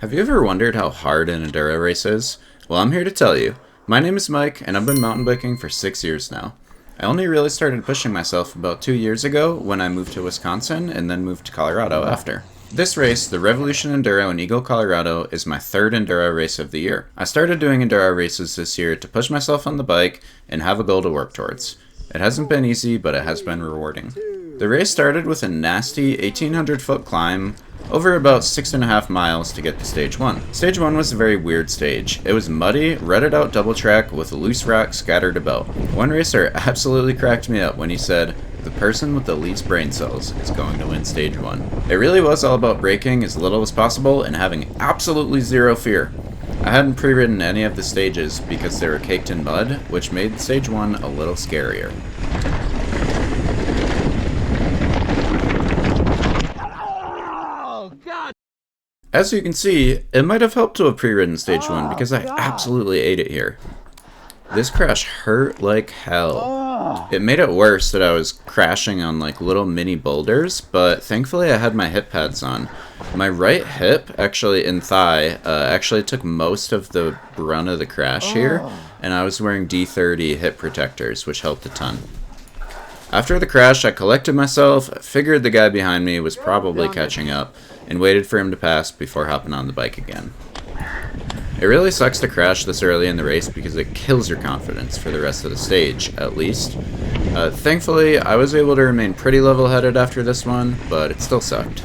Have you ever wondered how hard an enduro race is? Well, I'm here to tell you. My name is Mike, and I've been mountain biking for 6 years now. I only really started pushing myself about 2 years ago when I moved to Wisconsin and then moved to Colorado after. This race, the Revolution Enduro in Eagle, Colorado, is my third enduro race of the year. I started doing enduro races this year to push myself on the bike and have a goal to work towards. It hasn't been easy, but it has been rewarding. The race started with a nasty 1,800-foot climb over about 6.5 miles to get to Stage 1. Stage 1 was a very weird stage. It was muddy, rutted out double track with loose rock scattered about. One racer absolutely cracked me up when he said, "The person with the least brain cells is going to win Stage 1. It really was all about braking as little as possible and having absolutely zero fear. I hadn't pre-ridden any of the stages because they were caked in mud, which made Stage 1 a little scarier. As you can see, it might have helped to have pre-ridden Stage 1 because I absolutely ate it here. This crash hurt like hell. It made it worse that I was crashing on like little mini boulders, but thankfully I had my hip pads on. My right hip, actually in thigh, actually took most of the brunt of the crash here, and I was wearing D30 hip protectors, which helped a ton. After the crash, I collected myself, figured the guy behind me was probably catching up, and waited for him to pass before hopping on the bike again. It really sucks to crash this early in the race because it kills your confidence for the rest of the stage, at least. Thankfully, I was able to remain pretty level-headed after this one, but it still sucked.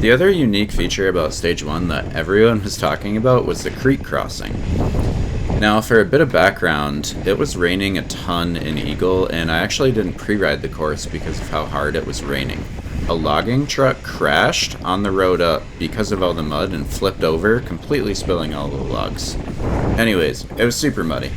The other unique feature about Stage 1 that everyone was talking about was the creek crossing. Now, for a bit of background, it was raining a ton in Eagle, and I actually didn't pre-ride the course because of how hard it was raining. A logging truck crashed on the road up because of all the mud and flipped over, completely spilling all the logs. Anyways, it was super muddy.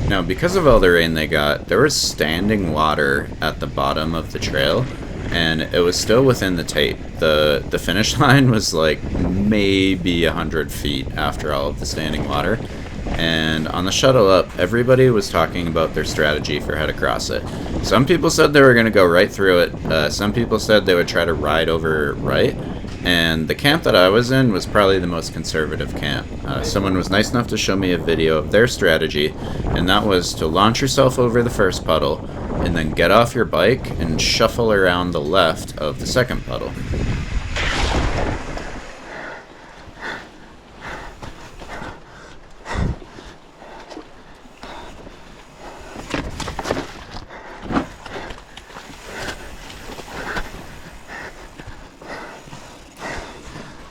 Now, because of all the rain they got, there was standing water at the bottom of the trail, and it was still within the tape. The finish line was like maybe 100 feet after all of the standing water, and on the shuttle up, everybody was talking about their strategy for how to cross it. Some people said they were going to go right through it, some people said they would try to ride over right, and the camp that I was in was probably the most conservative camp. Someone was nice enough to show me a video of their strategy, and that was to launch yourself over the first puddle, and then get off your bike and shuffle around the left of the second puddle.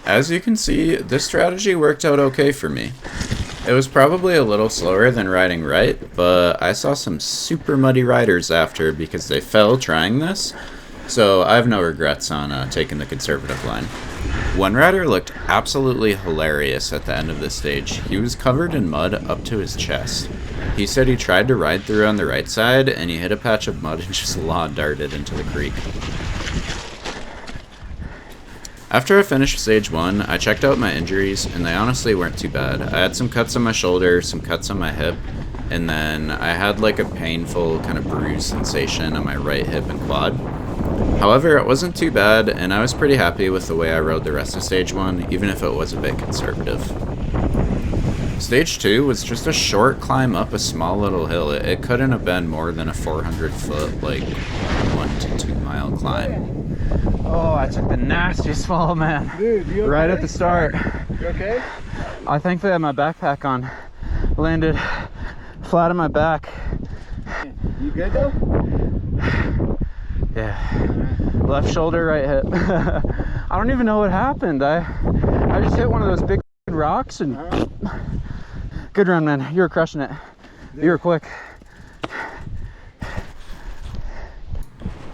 As you can see, this strategy worked out okay for me. It was probably a little slower than riding right, but I saw some super muddy riders after because they fell trying this, so I have no regrets on taking the conservative line. One rider looked absolutely hilarious at the end of the stage. He was covered in mud up to his chest. He said he tried to ride through on the right side, and he hit a patch of mud and just lawn darted into the creek. After I finished Stage 1, I checked out my injuries, and they honestly weren't too bad. I had some cuts on my shoulder, some cuts on my hip, and then I had like a painful kind of bruise sensation on my right hip and quad. However, it wasn't too bad, and I was pretty happy with the way I rode the rest of Stage 1, even if it was a bit conservative. Stage 2 was just a short climb up a small little hill. It couldn't have been more than a 400-foot, like 1 to 2 mile climb. Oh, I took the nastiest fall, man. Dude, you okay? Right at the start. You okay? I thankfully had my backpack on. Landed flat on my back. You good though? Yeah. Left shoulder, right hip. I don't even know what happened. I just hit one of those big rocks and good run, man. You were crushing it. You were quick.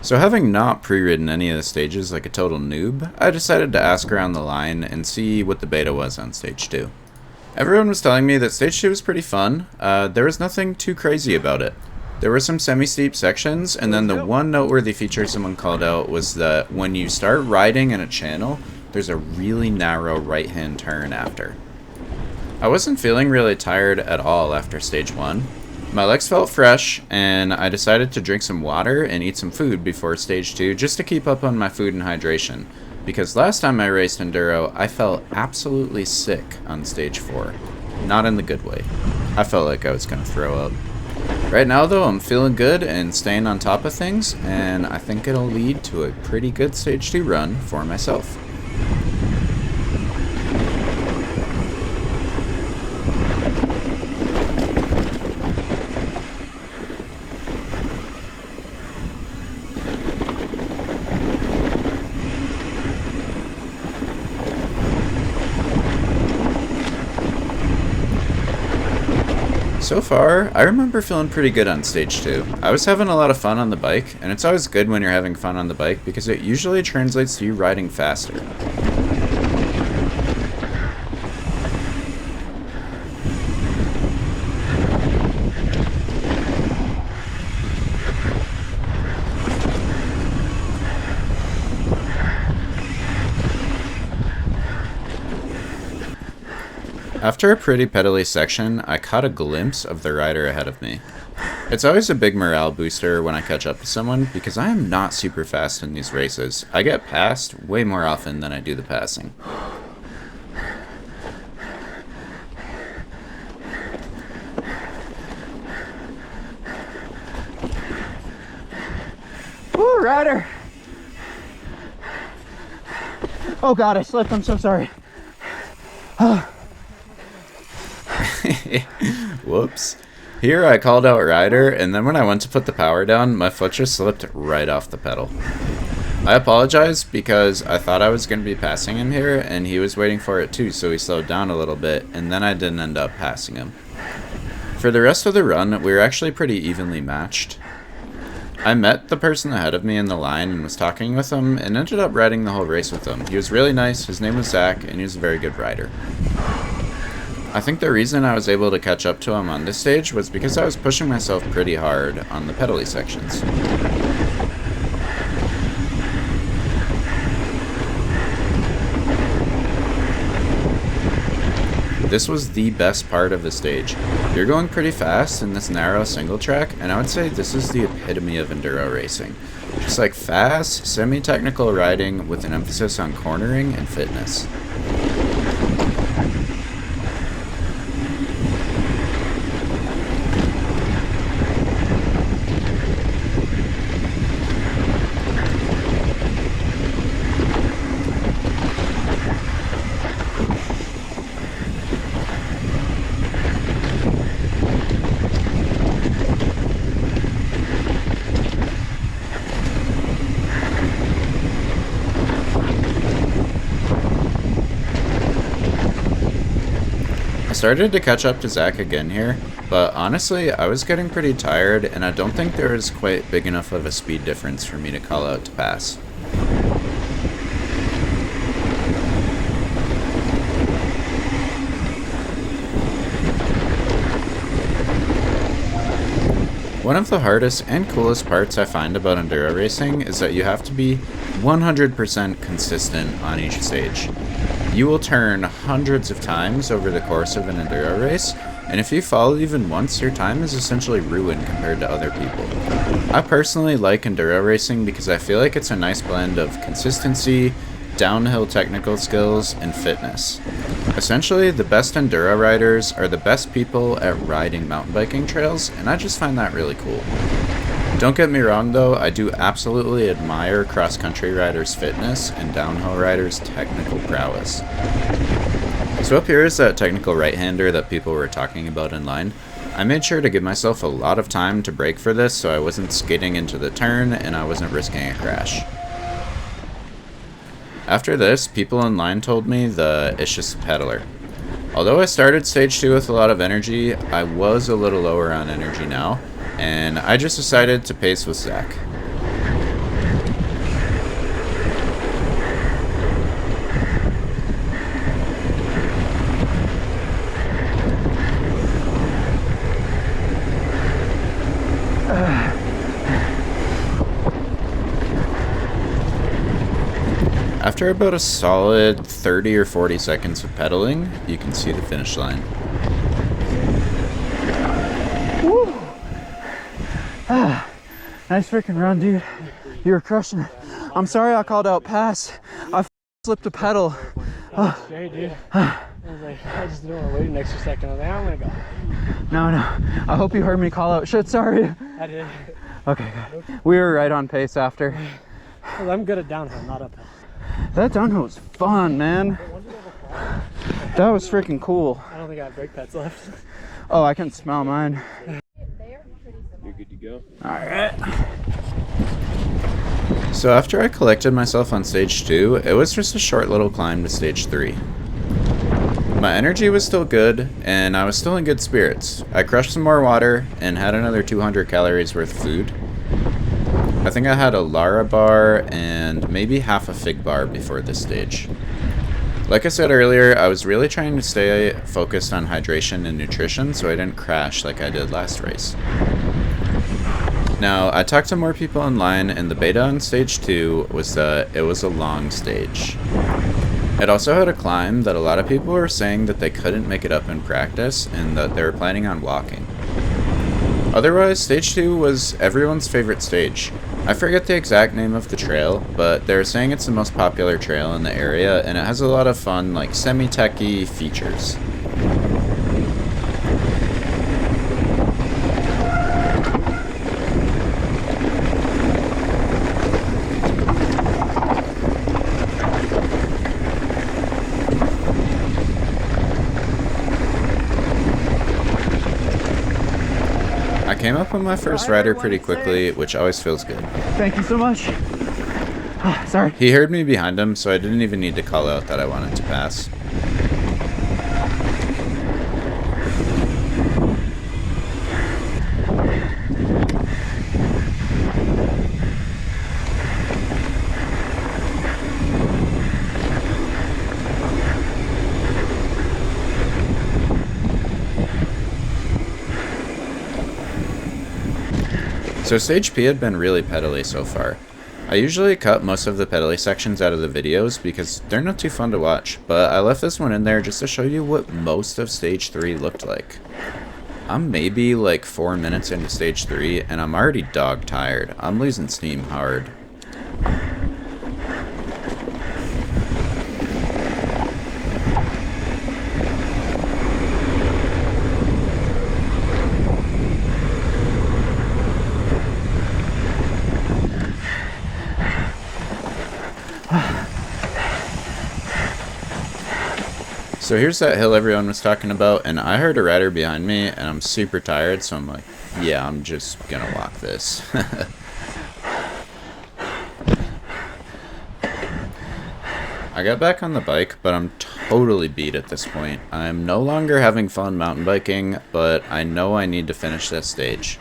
So having not pre-ridden any of the stages like a total noob, I decided to ask around the line and see what the beta was on stage 2. Everyone was telling me that stage 2 was pretty fun. There was nothing too crazy about it. There were some semi-steep sections, and then the one noteworthy feature someone called out was that when you start riding in a channel, there's a really narrow right-hand turn after. I wasn't feeling really tired at all after stage 1. My legs felt fresh, and I decided to drink some water and eat some food before stage 2 just to keep up on my food and hydration. Because last time I raced Enduro, I felt absolutely sick on stage 4. Not in the good way. I felt like I was gonna throw up. Right now though, I'm feeling good and staying on top of things, and I think it'll lead to a pretty good stage 2 run for myself. So far, I remember feeling pretty good on stage 2. I was having a lot of fun on the bike, and it's always good when you're having fun on the bike because it usually translates to you riding faster. After a pretty pedally section, I caught a glimpse of the rider ahead of me. It's always a big morale booster when I catch up to someone because I am not super fast in these races. I get passed way more often than I do the passing. Woo, rider! Oh god, I slipped, I'm so sorry. Whoops. Here I called out Ryder, and then when I went to put the power down, my foot just slipped right off the pedal. I apologize because I thought I was going to be passing him here, and he was waiting for it too, so he slowed down a little bit, and then I didn't end up passing him. For the rest of the run, we were actually pretty evenly matched. I met the person ahead of me in the line and was talking with him, and ended up riding the whole race with him. He was really nice, his name was Zach, and he was a very good rider. I think the reason I was able to catch up to him on this stage was because I was pushing myself pretty hard on the pedally sections. This was the best part of the stage. You're going pretty fast in this narrow single track, and I would say this is the epitome of enduro racing. Just like fast, semi-technical riding with an emphasis on cornering and fitness. I started to catch up to Zach again here, but honestly, I was getting pretty tired, and I don't think there was quite big enough of a speed difference for me to call out to pass. One of the hardest and coolest parts I find about enduro racing is that you have to be 100% consistent on each stage. You will turn hundreds of times over the course of an enduro race, and if you fall even once, your time is essentially ruined compared to other people. I personally like enduro racing because I feel like it's a nice blend of consistency, downhill technical skills, and fitness. Essentially, the best enduro riders are the best people at riding mountain biking trails, and I just find that really cool. Don't get me wrong though, I do absolutely admire cross-country riders' fitness and downhill riders' technical prowess. So up here is that technical right-hander that people were talking about in line. I made sure to give myself a lot of time to brake for this so I wasn't skidding into the turn and I wasn't risking a crash. After this, people in line told me that it's just a pedaler. Although I started stage 2 with a lot of energy, I was a little lower on energy now, and I just decided to pace with Zach. After about a solid 30 or 40 seconds of pedaling, you can see the finish line. Woo! Nice freaking run, dude. You were crushing it. I'm sorry I called out pass. I slipped a pedal. Straight, dude. I was like, I just didn't want to wait an extra second. I was like, I'm gonna go. No. I hope you heard me call out shit, sorry. I did. Okay, good. We were right on pace after. Well, I'm good at downhill, not uphill. That downhill was fun, man. That was freaking cool. I don't think I have brake pads left. Oh, I can smell mine. You're good to go. Alright. So after I collected myself on stage 2, it was just a short little climb to stage 3. My energy was still good, and I was still in good spirits. I crushed some more water, and had another 200 calories worth of food. I think I had a Lara bar, and maybe half a fig bar before this stage. Like I said earlier, I was really trying to stay focused on hydration and nutrition so I didn't crash like I did last race. Now, I talked to more people online, and the beta on stage 2 was that it was a long stage. It also had a climb that a lot of people were saying that they couldn't make it up in practice, and that they were planning on walking. Otherwise, stage 2 was everyone's favorite stage. I forget the exact name of the trail, but they were saying it's the most popular trail in the area, and it has a lot of fun, like, semi-techy features. I came up with my first rider pretty quickly, which always feels good. Thank you so much. Sorry. He heard me behind him, so I didn't even need to call out that I wanted to pass. So stage P had been really pedally so far. I usually cut most of the pedally sections out of the videos because they're not too fun to watch, but I left this one in there just to show you what most of stage 3 looked like. I'm maybe like 4 minutes into stage 3 and I'm already dog tired. I'm losing steam hard. So here's that hill everyone was talking about, and I heard a rider behind me, and I'm super tired, so I'm like, yeah, I'm just gonna walk this. I got back on the bike, but I'm totally beat at this point. I'm no longer having fun mountain biking, but I know I need to finish this stage.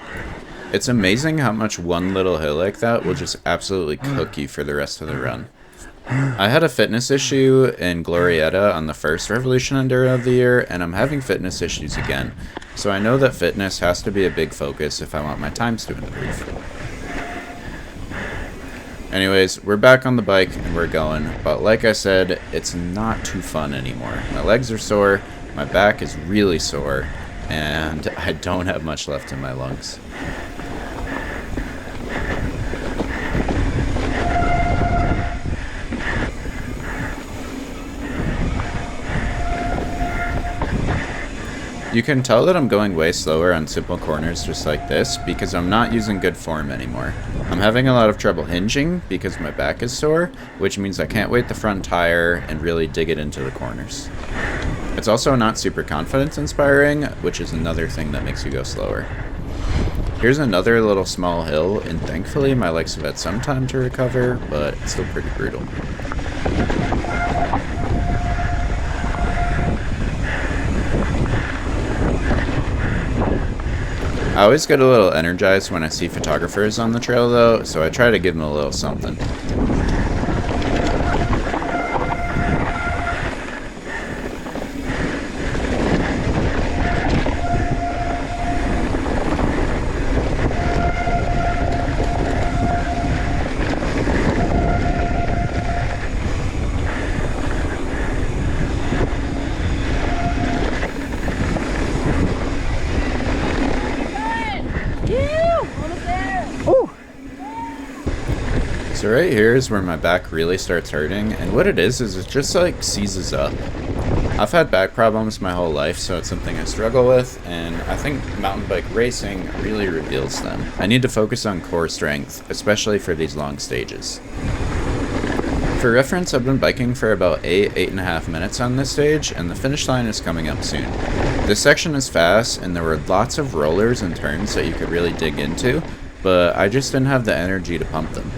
It's amazing how much one little hill like that will just absolutely cook you for the rest of the run. I had a fitness issue in Glorietta on the first Revolution Enduro of the year, and I'm having fitness issues again. So I know that fitness has to be a big focus if I want my times to improve. Anyways, we're back on the bike and we're going, but like I said, it's not too fun anymore. My legs are sore, my back is really sore, and I don't have much left in my lungs. You can tell that I'm going way slower on simple corners just like this because I'm not using good form anymore. I'm having a lot of trouble hinging because my back is sore, which means I can't weight the front tire and really dig it into the corners. It's also not super confidence inspiring, which is another thing that makes you go slower. Here's another little small hill, and thankfully my legs have had some time to recover, but it's still pretty brutal. I always get a little energized when I see photographers on the trail though, so I try to give them a little something. So right here is where my back really starts hurting, and what it is it just like seizes up. I've had back problems my whole life, so it's something I struggle with, and I think mountain bike racing really reveals them. I need to focus on core strength, especially for these long stages. For reference, I've been biking for about 8.5 minutes on this stage, and the finish line is coming up soon. This section is fast, and there were lots of rollers and turns that you could really dig into, but I just didn't have the energy to pump them.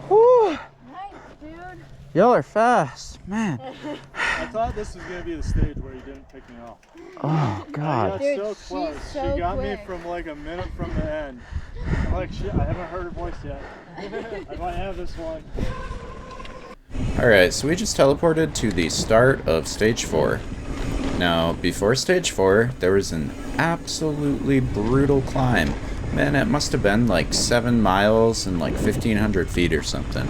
Woo! Nice, dude. Y'all are fast, man. I thought this was gonna be the stage where you didn't pick me off. Oh I God. got Dude, so she's close. so She got quick. me from like a minute from the end. I'm like, shit, I haven't heard her voice yet. I might have this one. Alright, so we just teleported to the start of stage 4. Now, before stage 4, there was an absolutely brutal climb. Man, it must have been like 7 miles and like 1,500 feet or something.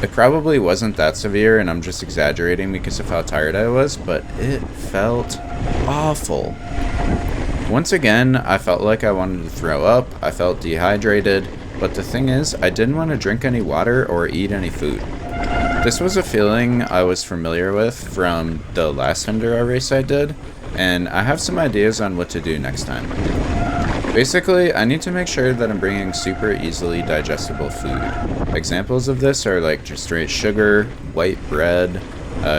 It probably wasn't that severe, and I'm just exaggerating because of how tired I was, but it felt awful. Once again, I felt like I wanted to throw up, I felt dehydrated, but the thing is, I didn't want to drink any water or eat any food. This was a feeling I was familiar with from the last Enduro race I did, and I have some ideas on what to do next time. Basically, I need to make sure that I'm bringing super easily digestible food. Examples of this are like just straight sugar, white bread,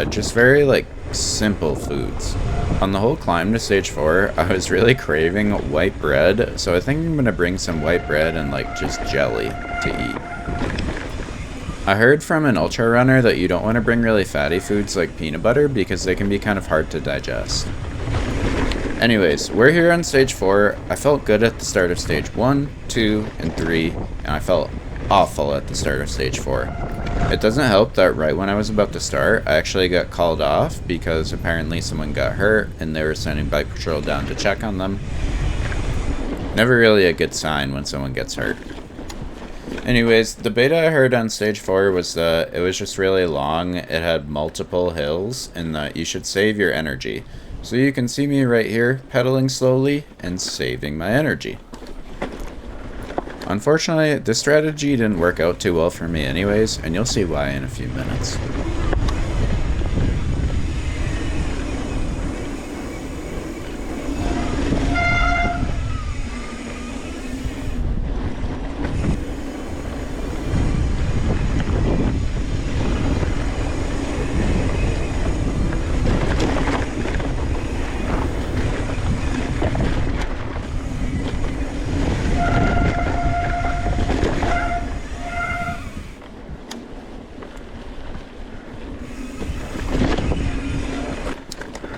just very like simple foods. On the whole climb to stage 4, I was really craving white bread, so I think I'm gonna bring some white bread and like just jelly to eat. I heard from an ultra runner that you don't want to bring really fatty foods like peanut butter because they can be kind of hard to digest. Anyways, we're here on stage 4. I felt good at the start of stage 1, 2, and 3, and I felt awful at the start of stage 4. It doesn't help that right when I was about to start, I actually got called off because apparently someone got hurt and they were sending bike patrol down to check on them. Never really a good sign when someone gets hurt. Anyways, the beta I heard on stage 4 was that it was just really long, it had multiple hills, and that you should save your energy. So you can see me right here, pedaling slowly and saving my energy. Unfortunately, this strategy didn't work out too well for me anyways, and you'll see why in a few minutes.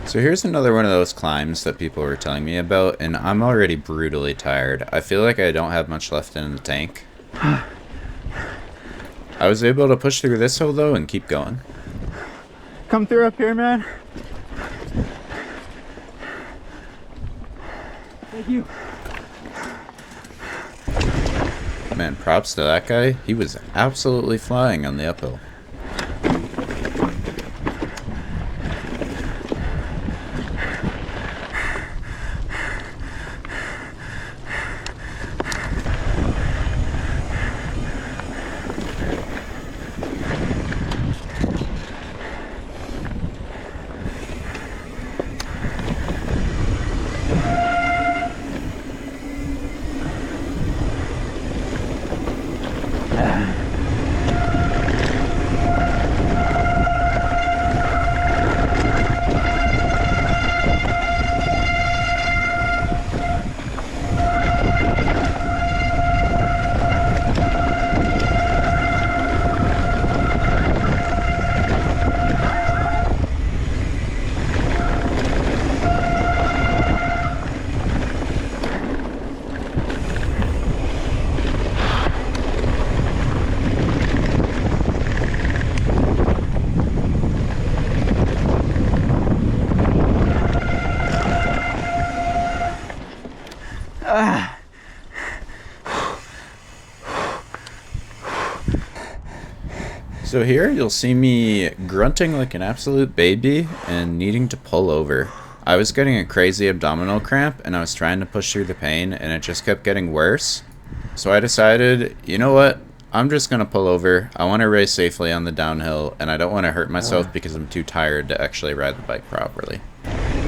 So here's another one of those climbs that people were telling me about, and I'm already brutally tired. I feel like I don't have much left in the tank. I was able to push through this hill though and keep going. Come through up here, man. Thank you. Man, props to that guy. He was absolutely flying on the uphill. So here you'll see me grunting like an absolute baby and needing to pull over. I was getting a crazy abdominal cramp and I was trying to push through the pain and it just kept getting worse. So I decided, you know what? I'm just going to pull over. I want to race safely on the downhill and I don't want to hurt myself because I'm too tired to actually ride the bike properly.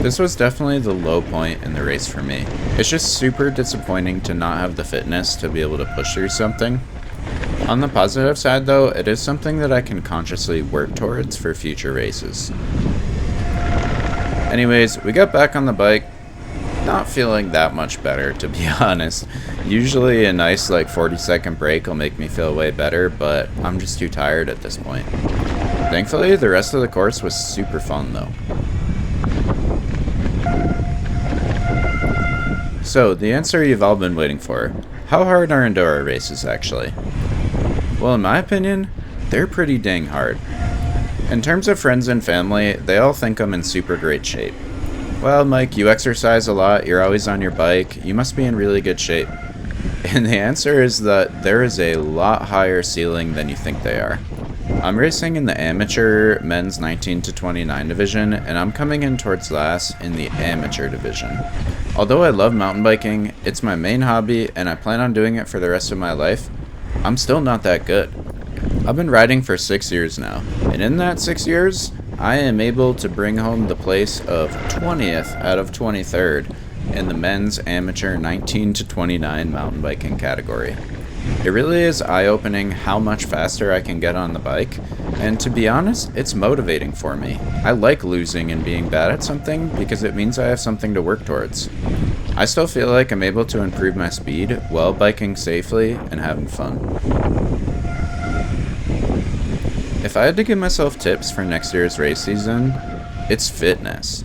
This was definitely the low point in the race for me. It's just super disappointing to not have the fitness to be able to push through something. On the positive side though, it is something that I can consciously work towards for future races. Anyways, we got back on the bike. Not feeling that much better, to be honest. Usually a nice 40-second break will make me feel way better, but I'm just too tired at this point. Thankfully, the rest of the course was super fun though. So, the answer you've all been waiting for. How hard are Enduro races actually? Well, in my opinion, they're pretty dang hard. In terms of friends and family, they all think I'm in super great shape. Well, Mike, you exercise a lot, you're always on your bike, you must be in really good shape. And the answer is that there is a lot higher ceiling than you think they are. I'm racing in the amateur men's 19 to 29 division, and I'm coming in towards last in the amateur division. Although I love mountain biking, it's my main hobby, and I plan on doing it for the rest of my life, I'm still not that good. I've been riding for 6 years now, and in that 6 years, I am able to bring home the place of 20th out of 23rd in the men's amateur 19 to 29 mountain biking category. It really is eye-opening how much faster I can get on the bike, and to be honest, it's motivating for me. I like losing and being bad at something because it means I have something to work towards. I still feel like I'm able to improve my speed while biking safely and having fun. If I had to give myself tips for next year's race season, it's fitness.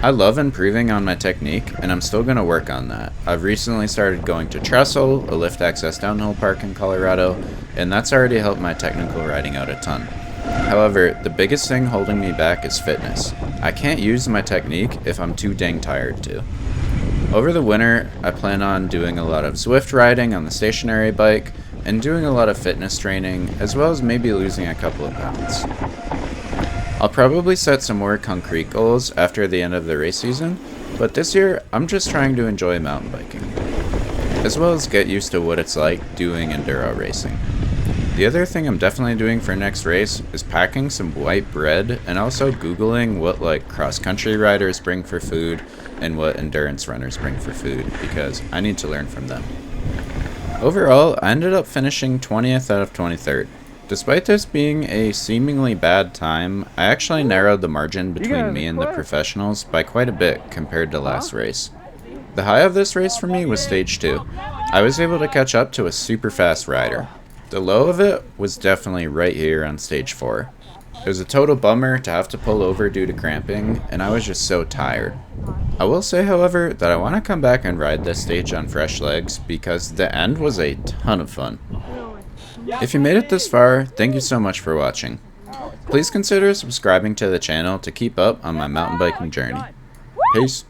I love improving on my technique, and I'm still going to work on that. I've recently started going to Trestle, a lift access downhill park in Colorado, and that's already helped my technical riding out a ton. However, the biggest thing holding me back is fitness. I can't use my technique if I'm too dang tired to. Over the winter, I plan on doing a lot of Zwift riding on the stationary bike, and doing a lot of fitness training, as well as maybe losing a couple of pounds. I'll probably set some more concrete goals after the end of the race season, but this year I'm just trying to enjoy mountain biking, as well as get used to what it's like doing enduro racing. The other thing I'm definitely doing for next race is packing some white bread and also Googling what cross-country riders bring for food and what endurance runners bring for food, because I need to learn from them. Overall, I ended up finishing 20th out of 23rd. Despite this being a seemingly bad time, I actually narrowed the margin between me and the professionals by quite a bit compared to last race. The high of this race for me was stage 2. I was able to catch up to a super fast rider. The low of it was definitely right here on stage 4. It was a total bummer to have to pull over due to cramping, and I was just so tired. I will say, however, that I want to come back and ride this stage on fresh legs because the end was a ton of fun. If you made it this far, thank you so much for watching. Please consider subscribing to the channel to keep up on my mountain biking journey. Peace.